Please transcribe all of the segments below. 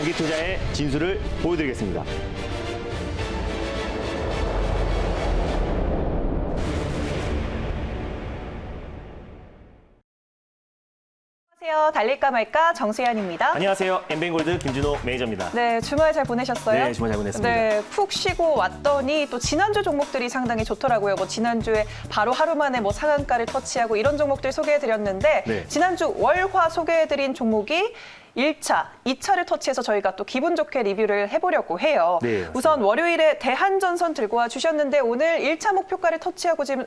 장기투자의 진수를 보여드리겠습니다. 안녕하세요. 달릴까 말까 정수현입니다. 안녕하세요. 엠뱅골드 김준호 매니저입니다. 네, 주말 잘 보내셨어요? 네, 주말 잘 보냈습니다. 네, 푹 쉬고 왔더니 또 지난주 종목들이 상당히 좋더라고요. 뭐 지난주에 바로 하루 만에 뭐 상한가를 터치하고 이런 종목들 소개해드렸는데 네. 지난주 월화 소개해드린 종목이 1차, 2차를 터치해서 저희가 또 기분 좋게 리뷰를 해보려고 해요. 네, 맞습니다. 우선 월요일에 대한전선 들고 와 주셨는데 오늘 1차 목표가를 터치하고 지금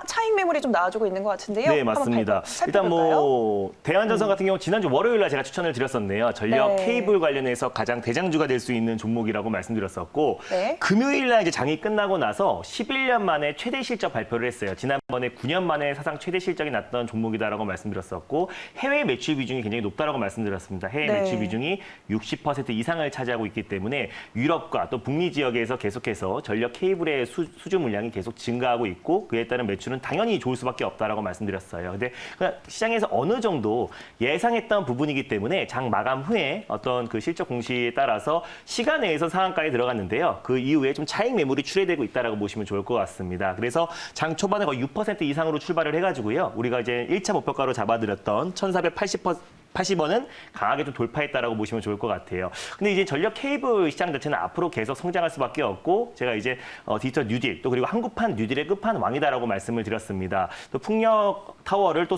차익 매물이 좀 나와주고 있는 것 같은데요. 네, 맞습니다. 일단 뭐 대한전선 같은 경우 지난주 월요일 날 제가 추천을 드렸었네요. 전력 네. 케이블 관련해서 가장 대장주가 될 수 있는 종목이라고 말씀드렸었고 네. 금요일 날 이제 장이 끝나고 나서 11년 만에 최대 실적 발표를 했어요. 지난번에 9년 만에 사상 최대 실적이 났던 종목이다라고 말씀드렸었고 해외 매출 비중이 굉장히 높다라고 말씀드렸습니다. 해외 네. 매출 비중이 60% 이상을 차지하고 있기 때문에 유럽과 또 북미 지역에서 계속해서 전력 케이블의 수주 물량이 계속 증가하고 있고 그에 따른 매출은 당연히 좋을 수밖에 없다라고 말씀드렸어요. 근데 시장에서 어느 정도 예상했던 부분이기 때문에 장 마감 후에 어떤 그 실적 공시에 따라서 시간 내에서 상한가에 들어갔는데요. 그 이후에 좀 차익 매물이 출회되고 있다라고 보시면 좋을 것 같습니다. 그래서 장 초반에 거의 6% 이상으로 출발을 해가지고요. 우리가 이제 1차 목표가로 잡아드렸던 1,480원은 강하게 좀 돌파했다라고 보시면 좋을 것 같아요. 근데 이제 전력 케이블 시장 자체는 앞으로 계속 성장할 수밖에 없고 제가 이제 디지털 뉴딜 또 그리고 한국판 뉴딜의 끝판왕이다라고 말씀을 드렸습니다. 또 풍력 타워를 또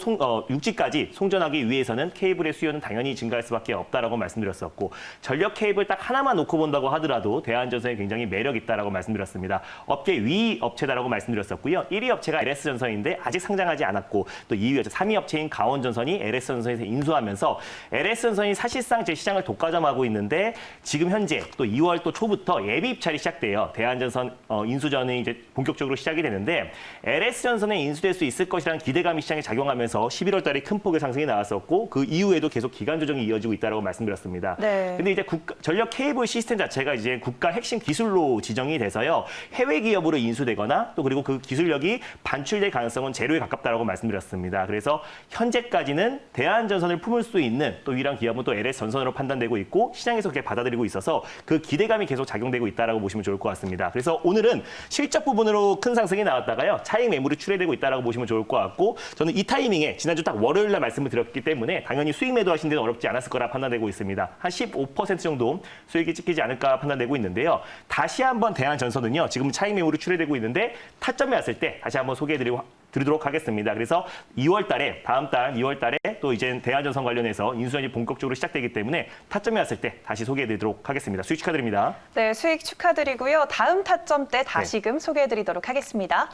육지까지 송전하기 위해서는 케이블의 수요는 당연히 증가할 수밖에 없다라고 말씀드렸었고 전력 케이블 딱 하나만 놓고 본다고 하더라도 대한전선이 굉장히 매력 있다라고 말씀드렸습니다. 업계 위 업체다라고 말씀드렸었고요. 1위 업체가 LS전선인데 아직 상장하지 않았고 또 2위 3위 업체인 강원전선이 LS전선에서 인수하면서 LS전선이 사실상 제 시장을 독과점하고 있는데 지금 현재 또 2월 또 초부터 예비 입찰이 시작돼요. 대한전선 인수전이 이제 본격적으로 시작이 되는데 LS전선에 인수될 수 있을 것이라는 기대감이 시장에 작용하면서 11월 달에 큰 폭의 상승이 나왔었고 그 이후에도 계속 기간 조정이 이어지고 있다고 말씀드렸습니다. 네. 근데 이제 전력 케이블 시스템 자체가 이제 국가 핵심 기술로 지정이 돼서요. 해외 기업으로 인수되거나 또 그리고 그 기술력이 반출될 가능성은 제로에 가깝다고 말씀드렸습니다. 그래서 현재까지는 대한전선을 품을 수 있는 또 유일한 기업은 또 LS전선으로 판단되고 있고 시장에서 그렇게 받아들이고 있어서 그 기대감이 계속 작용되고 있다고 보시면 좋을 것 같습니다. 그래서 오늘은 실적 부분으로 큰 상승이 나왔다가요. 차익 매물이 출회되고 있다고 보시면 좋을 것 같고 저는 이 타이밍에 지난주 딱 월요일 날 말씀을 드렸기 때문에 당연히 수익 매도하신 데는 어렵지 않았을 거라 판단되고 있습니다. 한 15% 정도 수익이 찍히지 않을까 판단되고 있는데요. 다시 한번 대한전선은요. 지금 차익 매물이 출회되고 있는데 타점에 왔을 때 다시 한번 소개해드리도록 하겠습니다. 그래서 2월 달에 다음 달 2월 달에 또 이제 대한전선 관련해서 인수전이 본격적으로 시작되기 때문에 타점에 왔을 때 다시 소개해드리도록 하겠습니다. 수익 축하드립니다. 네, 수익 축하드리고요. 다음 타점 때 다시금 소개해드리도록 하겠습니다.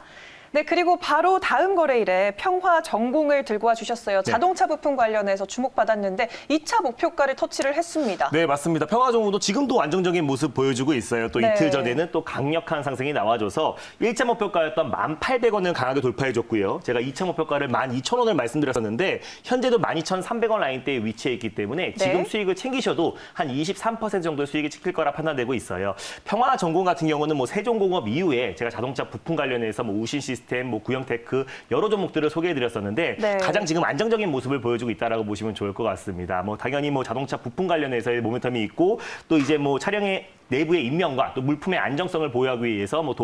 네, 그리고 바로 다음 거래일에 평화전공을 들고 와 주셨어요. 네. 자동차 부품 관련해서 주목받았는데 2차 목표가를 터치를 했습니다. 네, 맞습니다. 평화정보도 지금도 안정적인 모습 보여주고 있어요. 또 네. 이틀 전에는 또 강력한 상승이 나와줘서 1차 목표가였던 1,800원을 강하게 돌파해줬고요. 제가 2차 목표가를 12,000원을 말씀드렸었는데 현재도 12,300원 라인대에 위치해 있기 때문에 지금 네. 수익을 챙기셔도 한 23% 정도의 수익이 찍힐 거라 판단되고 있어요. 평화전공 같은 경우는 뭐 세종공업 이후에 제가 자동차 부품 관련해서 뭐 우신 시스템, 뭐 구형테크 여러 종목들을 소개해드렸었는데 네. 가장 지금 안정적인 모습을 보여주고 있다라고 보시면 좋을 것 같습니다. 뭐 당연히 뭐 자동차 부품 관련해서의 모멘텀이 있고 또 이제 뭐 차량의 내부의 인명과 또 물품의 안정성을 보유하기 위해서 뭐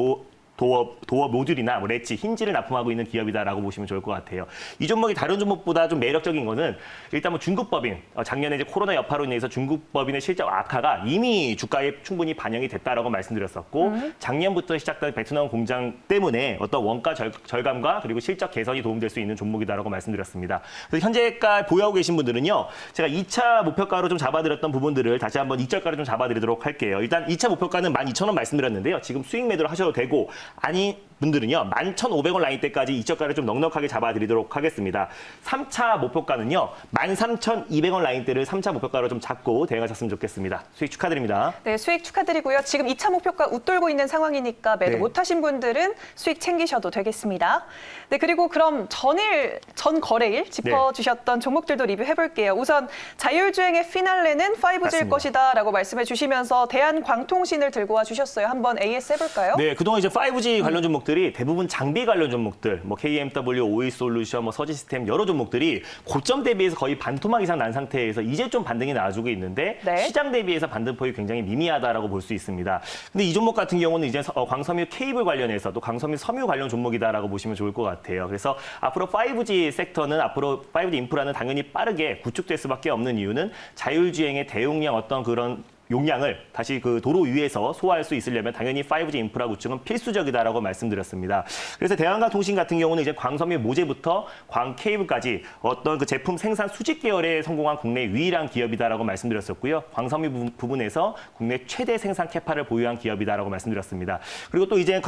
도어 모듈이나 뭐 렛지, 힌지를 납품하고 있는 기업이다라고 보시면 좋을 것 같아요. 이 종목이 다른 종목보다 좀 매력적인 거는 일단 뭐 중국법인, 작년에 이제 코로나 여파로 인해서 중국법인의 실적 악화가 이미 주가에 충분히 반영이 됐다라고 말씀드렸었고 작년부터 시작된 베트남 공장 때문에 어떤 원가 절감과 그리고 실적 개선이 도움될 수 있는 종목이다라고 말씀드렸습니다. 그래서 현재까지 보유하고 계신 분들은요. 제가 2차 목표가로 좀 잡아드렸던 부분들을 다시 한번 2절가로 좀 잡아드리도록 할게요. 일단 2차 목표가는 12,000원 말씀드렸는데요. 지금 수익 매도를 하셔도 되고 아니 분들은요. 11,500원 라인대까지 이적가를 좀 넉넉하게 잡아드리도록 하겠습니다. 3차 목표가는요. 13,200원 라인대를 3차 목표가로 좀 잡고 대응하셨으면 좋겠습니다. 수익 축하드립니다. 네, 수익 축하드리고요. 지금 2차 목표가 웃돌고 있는 상황이니까 매도 네. 못하신 분들은 수익 챙기셔도 되겠습니다. 네, 그리고 그럼 전 거래일 짚어주셨던 종목들도 리뷰해볼게요. 우선 자율주행의 피날레는 5G일 맞습니다. 것이다라고 말씀해 주시면서 대한광통신을 들고 와 주셨어요. 한번 AS 해볼까요? 네, 그동안 이제 5G 관련 종목 종목들이 대부분 장비 관련 종목들, 뭐 KMW, 오일솔루션, 뭐 서지시스템 여러 종목들이 고점 대비해서 거의 반토막 이상 난 상태에서 이제 좀 반등이 나와주고 있는데 네. 시장 대비해서 반등폭이 굉장히 미미하다라고 볼 수 있습니다. 근데 이 종목 같은 경우는 이제 광섬유 케이블 관련해서 또 광섬유 섬유 관련 종목이다라고 보시면 좋을 것 같아요. 그래서 앞으로 5G 섹터는 앞으로 5G 인프라는 당연히 빠르게 구축될 수밖에 없는 이유는 자율주행의 대용량 어떤 그런 용량을 다시 그 도로 위에서 소화할 수 있으려면 당연히 5G 인프라 구축은 필수적이다라고 말씀드렸습니다. 그래서 대한광통신 같은 경우는 이제 광섬유 모재부터 광 케이블까지 어떤 그 제품 생산 수직 계열에 성공한 국내 유일한 기업이다라고 말씀드렸었고요. 광섬유 부분에서 국내 최대 생산 캐파를 보유한 기업이다라고 말씀드렸습니다. 그리고 또 이제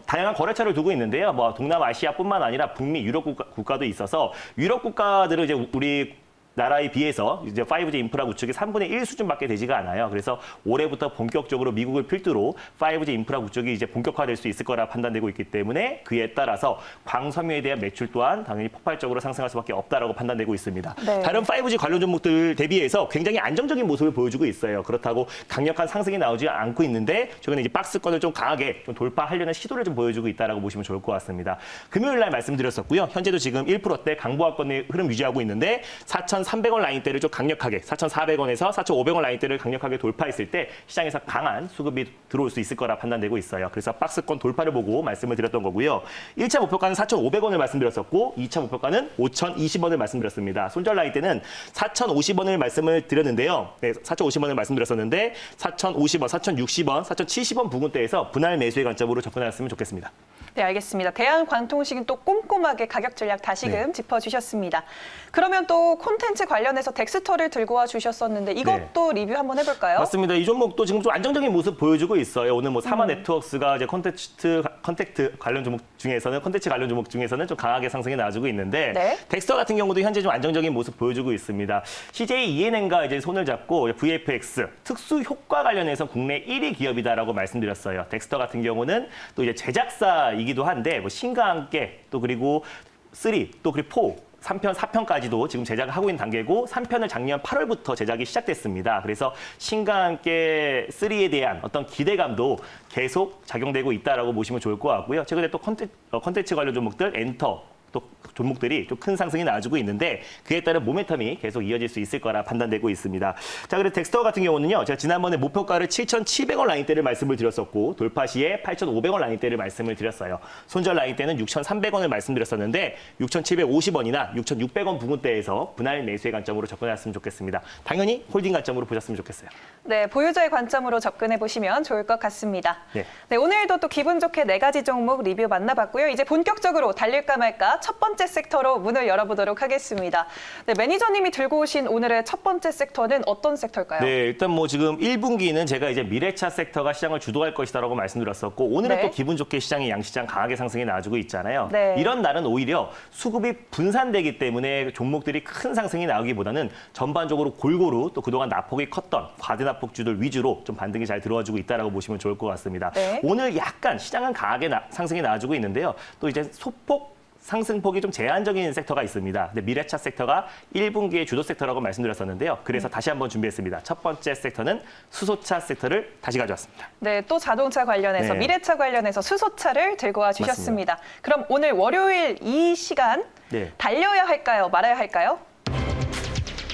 다양한 거래처를 두고 있는데요. 뭐 동남아시아뿐만 아니라 북미, 유럽 국가도 있어서 유럽 국가들은 이제 우리 나라에 비해서 이제 5G 인프라 구축이 3분의 1 수준밖에 되지가 않아요. 그래서 올해부터 본격적으로 미국을 필두로 5G 인프라 구축이 이제 본격화될 수 있을 거라 판단되고 있기 때문에 그에 따라서 광섬유에 대한 매출 또한 당연히 폭발적으로 상승할 수밖에 없다라고 판단되고 있습니다. 네. 다른 5G 관련 종목들 대비해서 굉장히 안정적인 모습을 보여주고 있어요. 그렇다고 강력한 상승이 나오지 않고 있는데 최근에 이제 박스권을 좀 강하게 좀 돌파하려는 시도를 좀 보여주고 있다라고 보시면 좋을 것 같습니다. 금요일 날 말씀드렸었고요. 현재도 지금 1%대 강보합권의 흐름 유지하고 있는데 4,300원 라인대를 좀 강력하게 4,400원에서 4,500원 라인대를 강력하게 돌파했을 때 시장에서 강한 수급이 들어올 수 있을 거라 판단되고 있어요. 그래서 박스권 돌파를 보고 말씀을 드렸던 거고요. 1차 목표가는 4,500원을 말씀드렸었고 2차 목표가는 5,020원을 말씀드렸습니다. 손절 라인대는 4,050원을 말씀을 드렸는데요. 네, 4,050원을 말씀드렸었는데 4,050원, 4,060원, 4,070원 부근대에서 분할 매수의 관점으로 접근하셨으면 좋겠습니다. 네, 알겠습니다. 대한광통식은 또 꼼꼼하게 가격 전략 다시금 짚어주셨습니다. 그러면 또 콘텐츠 관련해서 덱스터를 들고 와 주셨었는데 이것도 리뷰 한번 해볼까요? 맞습니다. 이 종목도 지금 좀 안정적인 모습 보여주고 있어요. 오늘 뭐 사마 네트워크스가 이제 콘텐츠 관련 종목 중에서는 좀 강하게 상승이 나와주고 있는데 네. 덱스터 같은 경우도 현재 좀 안정적인 모습 보여주고 있습니다. CJ ENN과 이제 손을 잡고 VFX 특수 효과 관련해서 국내 1위 기업이다라고 말씀드렸어요. 덱스터 같은 경우는 또 이제 제작사이기도 한데 뭐 신과 함께 또 그리고 3, 또 그리고 4, 3편, 4편까지도 지금 제작을 하고 있는 단계고 3편을 작년 8월부터 제작이 시작됐습니다. 그래서 신과 함께 3에 대한 어떤 기대감도 계속 작용되고 있다라고 보시면 좋을 것 같고요. 최근에 또 콘텐츠 관련 종목들 엔터 또 종목들이 좀 큰 상승이 나와주고 있는데 그에 따른 모멘텀이 계속 이어질 수 있을 거라 판단되고 있습니다. 자, 그리고 덱스터 같은 경우는요. 제가 지난번에 목표가를 7,700원 라인대를 말씀을 드렸었고 돌파 시에 8,500원 라인대를 말씀을 드렸어요. 손절 라인대는 6,300원을 말씀드렸었는데 6,750원이나 6,600원 부근대에서 분할 매수의 관점으로 접근했으면 좋겠습니다. 당연히 홀딩 관점으로 보셨으면 좋겠어요. 네, 보유자의 관점으로 접근해 보시면 좋을 것 같습니다. 네. 네, 오늘도 또 기분 좋게 4가지 종목 리뷰 만나봤고요. 이제 본격적으로 달릴까 말까 첫 번째 섹터로 문을 열어보도록 하겠습니다. 네, 매니저님이 들고 오신 오늘의 첫 번째 섹터는 어떤 섹터일까요? 네, 일단 뭐 지금 1분기는 제가 이제 미래차 섹터가 시장을 주도할 것이다라고 말씀드렸었고 오늘은 네. 또 기분 좋게 시장이 양시장 강하게 상승이 나와주고 있잖아요. 네. 이런 날은 오히려 수급이 분산되기 때문에 종목들이 큰 상승이 나오기보다는 전반적으로 골고루 또 그동안 낙폭이 컸던 과대낙폭주들 위주로 좀 반등이 잘 들어와주고 있다라고 보시면 좋을 것 같습니다. 네. 오늘 약간 시장은 강하게 상승이 나와주고 있는데요. 또 이제 소폭 상승폭이 좀 제한적인 섹터가 있습니다. 근데 미래차 섹터가 1분기의 주도 섹터라고 말씀드렸었는데요. 그래서 다시 한번 준비했습니다. 첫 번째 섹터는 수소차 섹터를 다시 가져왔습니다. 네, 또 자동차 관련해서 네. 미래차 관련해서 수소차를 들고 와 주셨습니다. 그럼 오늘 월요일 이 시간 네. 달려야 할까요? 말아야 할까요?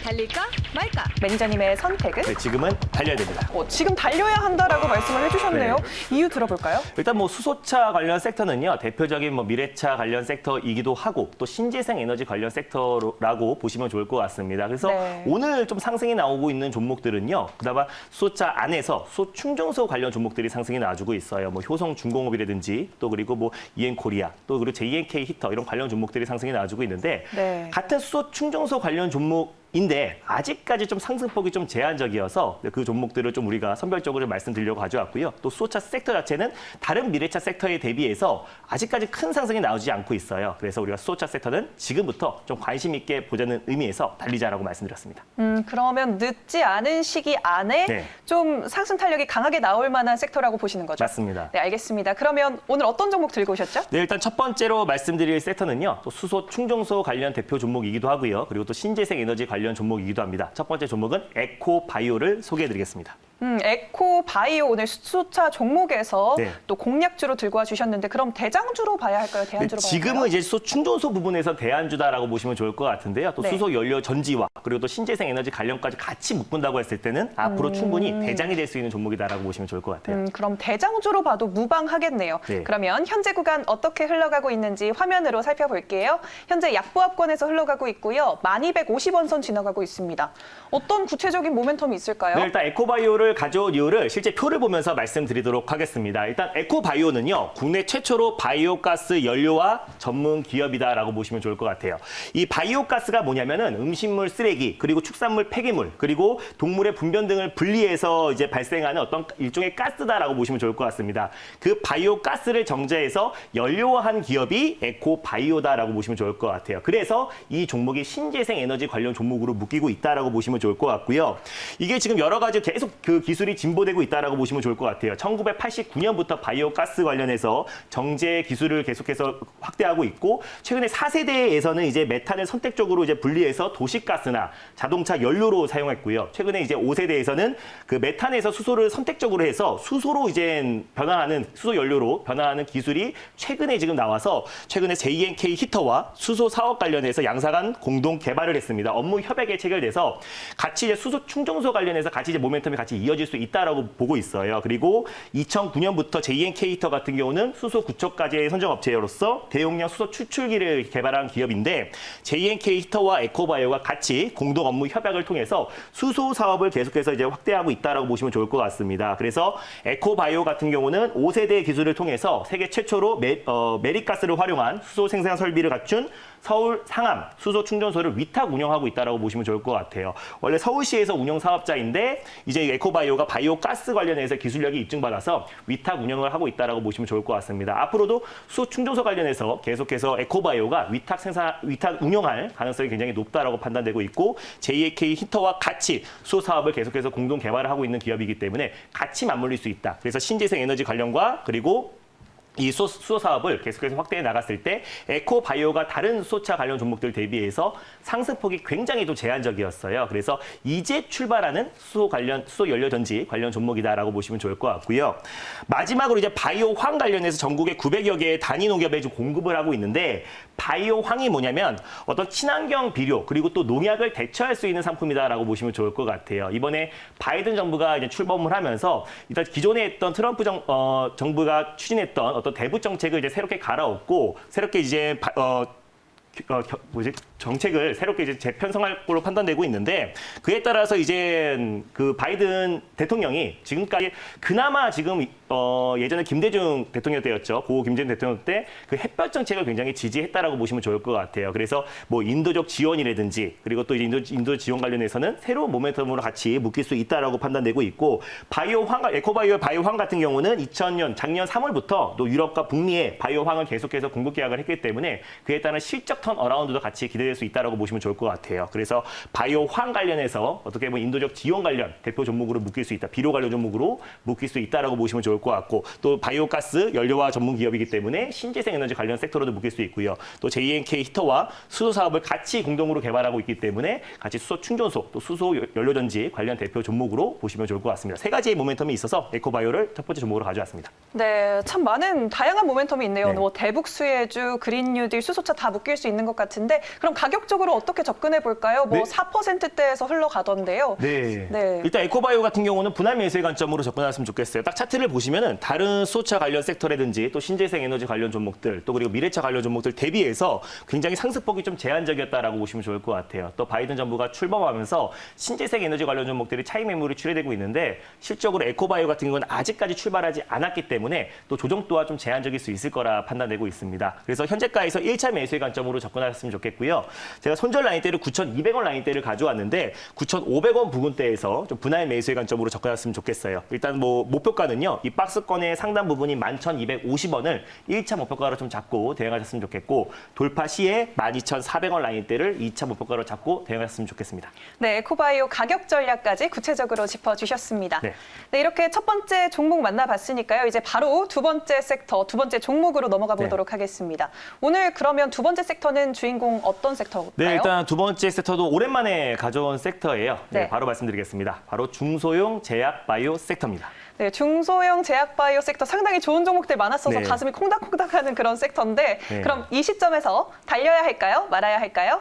달릴까 말까? 매니저님의 선택은? 네, 지금은 달려야 됩니다. 지금 달려야 한다라고 말씀을 해주셨네요. 이유 들어볼까요? 일단 뭐 수소차 관련 sek터는요. 대표적인 뭐 미래차 관련 섹터이기도 하고 또 신재생 에너지 관련 섹터라고 보시면 좋을 것 같습니다. 그래서 네. 오늘 좀 상승이 나오고 있는 종목들은요. 그나마 수소차 안에서 수소 충전소 관련 종목들이 상승이 나와주고 있어요. 뭐 효성중공업이라든지 또 그리고 뭐 EN코리아 또 그리고 JNK 히터 이런 관련 종목들이 상승이 나와주고 있는데 네. 같은 수소 충전소 관련 종목인데 아직까지 좀 상승폭이 좀 제한적이어서 그 종목들을 좀 우리가 선별적으로 말씀드리려고 가져왔고요. 또 수소차 섹터 자체는 다른 미래차 섹터에 대비해서 아직까지 큰 상승이 나오지 않고 있어요. 그래서 우리가 수소차 섹터는 지금부터 좀 관심 있게 보자는 의미에서 달리자라고 말씀드렸습니다. 그러면 늦지 않은 시기 안에 네. 좀 상승 탄력이 강하게 나올 만한 섹터라고 보시는 거죠? 맞습니다. 네, 알겠습니다. 그러면 오늘 어떤 종목 들고 오셨죠? 네, 일단 첫 번째로 말씀드릴 섹터는요. 또 수소 충전소 관련 대표 종목이기도 하고요. 그리고 또 신재생 에너지 관련 종목이기도 합니다. 첫 번째 종목은 에코바이오를 소개해드리겠습니다. 에코바이오 오늘 수소차 종목에서 네. 또 공략주로 들고 와 주셨는데 그럼 대장주로 봐야 할까요? 대안주로 봐야 할까요? 지금은 이제 수소 충전소 부분에서 대안주다라고 보시면 좋을 것 같은데요. 또 네. 수소 연료 전지화 그리고 또 신재생 에너지 관련까지 같이 묶는다고 했을 때는 앞으로 충분히 대장이 될 수 있는 종목이다라고 보시면 좋을 것 같아요. 그럼 대장주로 봐도 무방하겠네요. 네. 그러면 현재 구간 어떻게 흘러가고 있는지 화면으로 살펴볼게요. 현재 약보합권에서 흘러가고 있고요. 1250원 선 지나가고 있습니다. 어떤 구체적인 모멘텀이 있을까요? 네, 일단 에코바이오를 가져온 이유를 실제 표를 보면서 말씀드리도록 하겠습니다. 일단 에코바이오는요, 국내 최초로 바이오가스 연료화 전문 기업이다라고 보시면 좋을 것 같아요. 이 바이오가스가 뭐냐면은 음식물 쓰레기, 그리고 축산물 폐기물, 그리고 동물의 분변 등을 분리해서 이제 발생하는 어떤 일종의 가스다라고 보시면 좋을 것 같습니다. 그 바이오가스를 정제해서 연료화한 기업이 에코바이오다라고 보시면 좋을 것 같아요. 그래서 이 종목이 신재생 에너지 관련 종목으로 묶이고 있다라고 보시면 좋을 것 같고요. 이게 지금 여러 가지 계속 그 기술이 진보되고 있다라고 보시면 좋을 것 같아요. 1989년부터 바이오가스 관련해서 정제 기술을 계속해서 확대하고 있고 최근에 4세대에서는 이제 메탄을 선택적으로 이제 분리해서 도시가스나 자동차 연료로 사용했고요. 최근에 이제 5세대에서는 그 메탄에서 수소를 선택적으로 해서 수소로 이제 변화하는 수소 연료로 변화하는 기술이 최근에 지금 나와서 최근에 JNK 히터와 수소 사업 관련해서 양사간 공동 개발을 했습니다. 업무 협약에 체결돼서 같이 이제 수소 충전소 관련해서 같이 이제 모멘텀이 같이 이어질 수 있다라고 보고 있어요. 그리고 2009년부터 JNK 히터 같은 경우는 수소 구척가제 선정업체로서 대용량 수소 추출기를 개발한 기업인데 JNK 히터와 에코바이오가 같이 공동 업무 협약을 통해서 수소 사업을 계속해서 이제 확대하고 있다라고 보시면 좋을 것 같습니다. 그래서 에코바이오 같은 경우는 5세대 기술을 통해서 세계 최초로 메리가스를 활용한 수소 생산 설비를 갖춘 서울 상암 수소 충전소를 위탁 운영하고 있다라고 보시면 좋을 것 같아요. 원래 서울시에서 운영 사업자인데 이제 에코바이오가 바이오 가스 관련해서 기술력이 입증받아서 위탁 운영을 하고 있다라고 보시면 좋을 것 같습니다. 앞으로도 수소 충전소 관련해서 계속해서 에코바이오가 위탁 운영할 가능성이 굉장히 높다라고 판단되고 있고 JNK 히터와 같이 수소 사업을 계속해서 공동 개발을 하고 있는 기업이기 때문에 같이 맞물릴 수 있다. 그래서 신재생 에너지 관련과 그리고 이 수소 사업을 계속해서 확대해 나갔을 때 에코바이오가 다른 수소차 관련 종목들 대비해서 상승폭이 굉장히 또 제한적이었어요. 그래서 이제 출발하는 수소 연료 전지 관련 종목이다라고 보시면 좋을 것 같고요. 마지막으로 이제 바이오 황 관련해서 전국에 900여 개의 단위 농협에 좀 공급을 하고 있는데 바이오 황이 뭐냐면 어떤 친환경 비료 그리고 또 농약을 대처할 수 있는 상품이다라고 보시면 좋을 것 같아요. 이번에 바이든 정부가 이제 출범을 하면서 일단 기존에 했던 트럼프 정부가 추진했던 어떤 대북 정책을 이제 새롭게 갈아엎고 새롭게 이제 정책을 새롭게 이제 재편성할 걸로 판단되고 있는데 그에 따라서 이제 그 바이든 대통령이 지금까지 그나마 지금 예전에 김대중 대통령 때였죠. 고 김대중 대통령 때 그 햇볕 정책을 굉장히 지지했다라고 보시면 좋을 것 같아요. 그래서 뭐 인도적 지원이라든지 그리고 또 이제 인도 지원 관련해서는 새로운 모멘텀으로 같이 묶일 수 있다라고 판단되고 있고 에코바이오 바이오 황 같은 경우는 2000년 작년 3월부터 또 유럽과 북미에 바이오 황을 계속해서 공급 계약을 했기 때문에 그에 따른 실적 턴 어라운드도 같이 기대될 수 있다라고 보시면 좋을 것 같아요. 그래서 바이오 황 관련해서 어떻게 보면 인도적 지원 관련 대표 종목으로 묶일 수 있다. 비료 관련 종목으로 묶일 수 있다라고 보시면 좋을 것 같고 또 바이오가스 연료화 전문 기업이기 때문에 신재생 에너지 관련 섹터로도 묶일 수 있고요. 또 JNK 히터와 수소 사업을 같이 공동으로 개발하고 있기 때문에 같이 수소 충전소 또 수소 연료 전지 관련 대표 종목으로 보시면 좋을 것 같습니다. 세 가지의 모멘텀이 있어서 에코바이오를 첫 번째 종목으로 가져왔습니다. 네, 참 많은 다양한 모멘텀이 있네요. 네. 뭐 대북 수혜주, 그린 뉴딜, 수소차 다 묶일 수 있는 것 같은데 그럼 가격적으로 어떻게 접근해 볼까요? 뭐 네. 4%대에서 흘러가던데요. 네. 네. 일단 에코바이오 같은 경우는 분할 매수의 관점으로 접근하셨으면 좋겠어요. 딱 차트를 보시면은 다른 수소차 관련 섹터라든지 또 신재생 에너지 관련 종목들 또 그리고 미래차 관련 종목들 대비해서 굉장히 상승폭이 좀 제한적이었다라고 보시면 좋을 것 같아요. 또 바이든 정부가 출범하면서 신재생 에너지 관련 종목들이 차익 매물이 출회되고 있는데 실적으로 에코바이오 같은 경우는 아직까지 출발하지 않았기 때문에 또 조정 또한 좀 제한적일 수 있을 거라 판단되고 있습니다. 그래서 현재가에서 1차 매수의 관점으로 접근하셨으면 좋겠고요. 제가 손절 라인대를 9,200원 라인대를 가져왔는데 9,500원 부근대에서 좀 분할 매수의 관점으로 접근하셨으면 좋겠어요. 일단 뭐 목표가는요. 이 박스권의 상단 부분이 11,250원을 1차 목표가로 좀 잡고 대응하셨으면 좋겠고 돌파 시에 12,400원 라인대를 2차 목표가로 잡고 대응하셨으면 좋겠습니다. 네, 에코바이오 가격 전략까지 구체적으로 짚어주셨습니다. 네. 네, 이렇게 첫 번째 종목 만나봤으니까요. 이제 바로 두 번째 섹터, 두 번째 종목으로 넘어가 보도록 하겠습니다. 오늘 그러면 두 번째 섹터는 섹터는 주인공 어떤 섹터일까요? 네, 일단 두 번째 섹터도 오랜만에 가져온 섹터예요. 네, 네. 바로 말씀드리겠습니다. 바로 중소형 제약 바이오 섹터입니다. 네, 중소형 제약 바이오 섹터 상당히 좋은 종목들 많았어서 네. 가슴이 콩닥콩닥하는 그런 섹터인데 네. 그럼 이 시점에서 달려야 할까요? 말아야 할까요?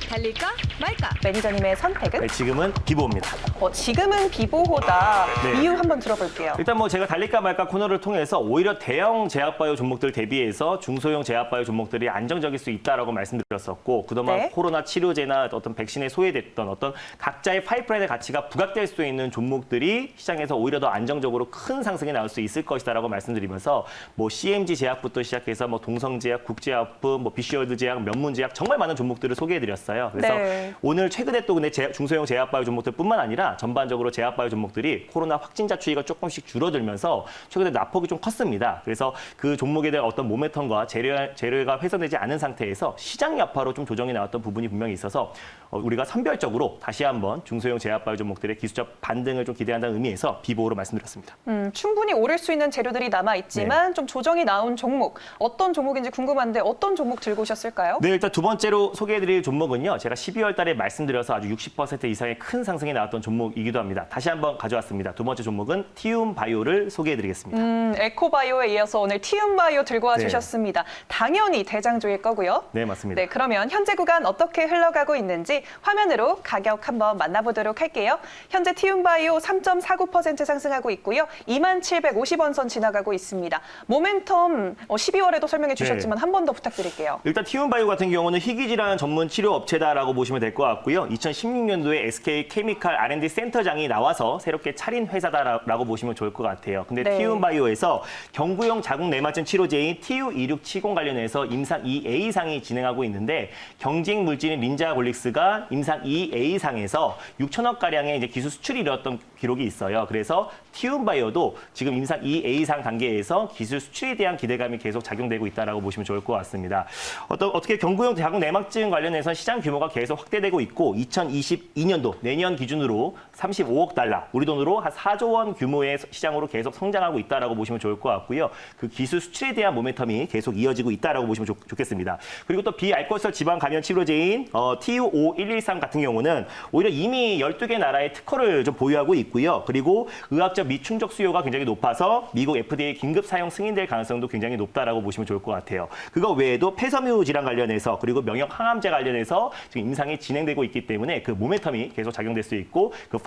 달릴까 말까? 매니저님의 선택은? 네, 지금은 비보입니다. 지금은 비보호다. 네. 이유 한번 들어볼게요. 일단 뭐 제가 달릴까 말까 코너를 통해서 오히려 대형 제약바이오 종목들 대비해서 중소형 제약바이오 종목들이 안정적일 수 있다라고 말씀드렸었고 그동안 네. 코로나 치료제나 어떤 백신에 소외됐던 어떤 각자의 파이프라인의 가치가 부각될 수 있는 종목들이 시장에서 오히려 더 안정적으로 큰 상승이 나올 수 있을 것이다라고 말씀드리면서 뭐 CMG 제약부터 시작해서 뭐 동성제약, 국제약품, 뭐 비시월드 제약, 면문제약 정말 많은 종목들을 소개해드렸어요. 그래서 네. 오늘 최근에 또 근데 중소형 제약바이오 종목들뿐만 아니라 전반적으로 제약바이오 종목들이 코로나 확진자 추이가 조금씩 줄어들면서 최근에 낙폭이 좀 컸습니다. 그래서 그 종목에 대한 어떤 모멘텀과 재료가 훼손되지 않은 상태에서 시장 여파로 좀 조정이 나왔던 부분이 분명히 있어서 우리가 선별적으로 다시 한번 중소형 제약바이오 종목들의 기술적 반등을 좀 기대한다는 의미에서 비보호로 말씀드렸습니다. 충분히 오를 수 있는 재료들이 남아있지만 네. 좀 조정이 나온 종목, 어떤 종목인지 궁금한데 어떤 종목 들고 오셨을까요? 네, 일단 두 번째로 소개해드릴 종목은요. 제가 12월 달에 말씀드려서 아주 60% 이상의 큰 상승이 나왔던 종목이기도 합니다. 다시 한번 가져왔습니다. 두 번째 종목은 티움 바이오를 소개해드리겠습니다. 에코바이오에 이어서 오늘 티움바이오 들고 와주셨습니다. 당연히 대장주일 거고요. 네, 맞습니다. 네, 그러면 현재 구간 어떻게 흘러가고 있는지 화면으로 가격 한번 만나보도록 할게요. 현재 티움바이오 3.49% 상승하고 있고요. 2750원 선 지나가고 있습니다. 모멘텀 12월에도 설명해 주셨지만 한 번 더 부탁드릴게요. 일단 티움바이오 같은 경우는 희귀질환 전문 치료 업체다라고 보시면 될 것 같고요. 2016년도에 SK 케미칼 R&D 센터장이 나와서 새롭게 차린 회사다라고 보시면 좋을 것 같아요. 근데 네. 티움바이오에서 경구용 자궁 내막증 치료제인 TU2670 관련해서 임상 2A상이 진행하고 있는데 경쟁 물질인 린자골릭스가 임상 2A상에서 6천억 가량의 이제 기술 수출이 이뤘던 기록이 있어요. 그래서 티움바이오도 지금 임상 2A상 단계에서 기술 수출에 대한 기대감이 계속 작용되고 있다라고 보시면 좋을 것 같습니다. 어떻게 경구용 자궁 내막증 관련해서 시장 규모가 계속 확대되고 있고 2022년도 내년 기준으로 35억 달러, 우리 돈으로 한 4조 원 규모의 시장으로 계속 성장하고 있다라고 보시면 좋을 것 같고요. 그 기술 수출에 대한 모멘텀이 계속 이어지고 있다라고 보시면 좋겠습니다. 그리고 또 비알코올 지방 감염 치료제인 TU5113 같은 경우는 오히려 이미 12개 나라의 특허를 좀 보유하고 있고요. 그리고 의학적 미충족 수요가 굉장히 높아서 미국 FDA 긴급 사용 승인될 가능성도 굉장히 높다라고 보시면 좋을 것 같아요. 그거 외에도 폐섬유 질환 관련해서 그리고 명역 항암제 관련해서 지금 임상이 진행되고 있기 때문에 그 모멘텀이 계속 작용될 수 있고 그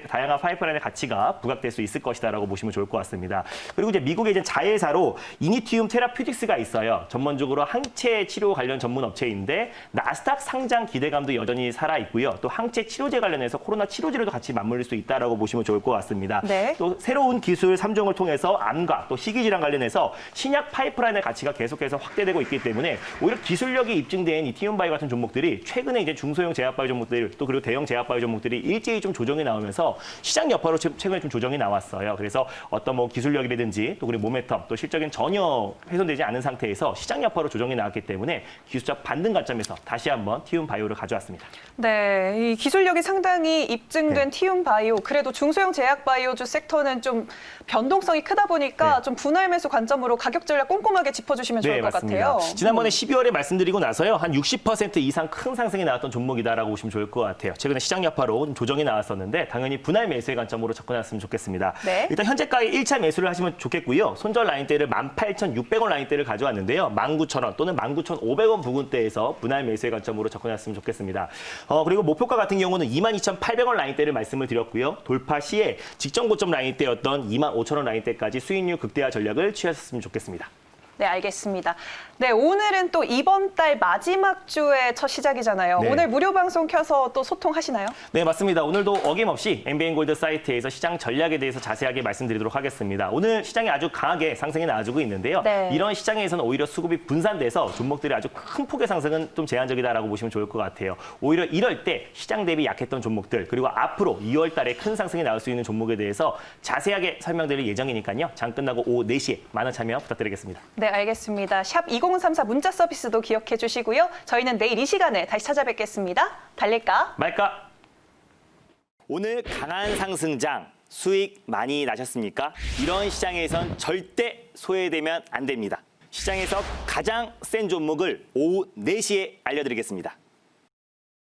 다양한 파이프라인의 가치가 부각될 수 있을 것이다라고 보시면 좋을 것 같습니다. 그리고 이제 미국의 이제 자회사로 이니티움 테라퓨틱스가 있어요. 전문적으로 항체 치료 관련 전문 업체인데 나스닥 상장 기대감도 여전히 살아 있고요. 또 항체 치료제 관련해서 코로나 치료제로도 같이 맞물릴 수 있다라고 보시면 좋을 것 같습니다. 네. 또 새로운 기술 3종을 통해서 암과 또 희귀 질환 관련해서 신약 파이프라인의 가치가 계속해서 확대되고 있기 때문에 오히려 기술력이 입증된 이 티움바이오 같은 종목들이 최근에 이제 중소형 제약바이오 종목들 또 그리고 대형 제약바이오 종목들이 일제히 좀 조정이 나오면서 시장 여파로 최근에 좀 조정이 나왔어요. 그래서 어떤 뭐 기술력이라든지 또 그리고 모멘텀 또 실적인 전혀 훼손되지 않은 상태에서 시장 여파로 조정이 나왔기 때문에 기술적 반등 관점에서 다시 한번 티움바이오를 가져왔습니다. 네, 이 기술력이 상당히 입증된 네. 티움바이오, 그래도 중소형 제약바이오주 섹터는 좀 변동성이 크다 보니까 네. 좀 분할 매수 관점으로 가격 전략 꼼꼼하게 짚어주시면 좋을 것 같아요. 지난번에 12월에 말씀드리고 나서요. 한 60% 이상 큰 상승이 나왔던 종목이다라고 보시면 좋을 것 같아요. 최근에 시장 여파로 조정이 나왔었는데 당연히 분할 매수의 관점으로 접근했으면 좋겠습니다. 네. 일단 현재가의 1차 매수를 하시면 좋겠고요. 손절 라인대를 18,600원 라인대를 가져왔는데요. 19,000원 또는 19,500원 부근대에서 분할 매수의 관점으로 접근했으면 좋겠습니다. 그리고 목표가 같은 경우는 22,800원 라인대를 말씀을 드렸고요. 돌파 시에 직전 고점 라인대였던 25,000원 라인대까지 수익률 극대화 전략을 취하셨으면 좋겠습니다. 네, 알겠습니다. 네, 오늘은 또 이번 달 마지막 주의 첫 시작이잖아요. 네. 오늘 무료 방송 켜서 또 소통하시나요? 네, 맞습니다. 오늘도 어김없이 MBN골드 사이트에서 시장 전략에 대해서 자세하게 말씀드리도록 하겠습니다. 오늘 시장이 아주 강하게 상승이 나와주고 있는데요. 네. 이런 시장에서는 오히려 수급이 분산돼서 종목들이 아주 큰 폭의 상승은 좀 제한적이다라고 보시면 좋을 것 같아요. 오히려 이럴 때 시장 대비 약했던 종목들 그리고 앞으로 2월 달에 큰 상승이 나올 수 있는 종목에 대해서 자세하게 설명드릴 예정이니까요. 장 끝나고 오후 4시에 많은 참여 부탁드리겠습니다. 네, 알겠습니다. 샵 2034 문자 서비스도 기억해 주시고요. 저희는 내일 이 시간에 다시 찾아뵙겠습니다. 달릴까? 말까? 오늘 강한 상승장 수익 많이 나셨습니까? 이런 시장에선 절대 소외되면 안 됩니다. 시장에서 가장 센 종목을 오후 4시에 알려드리겠습니다.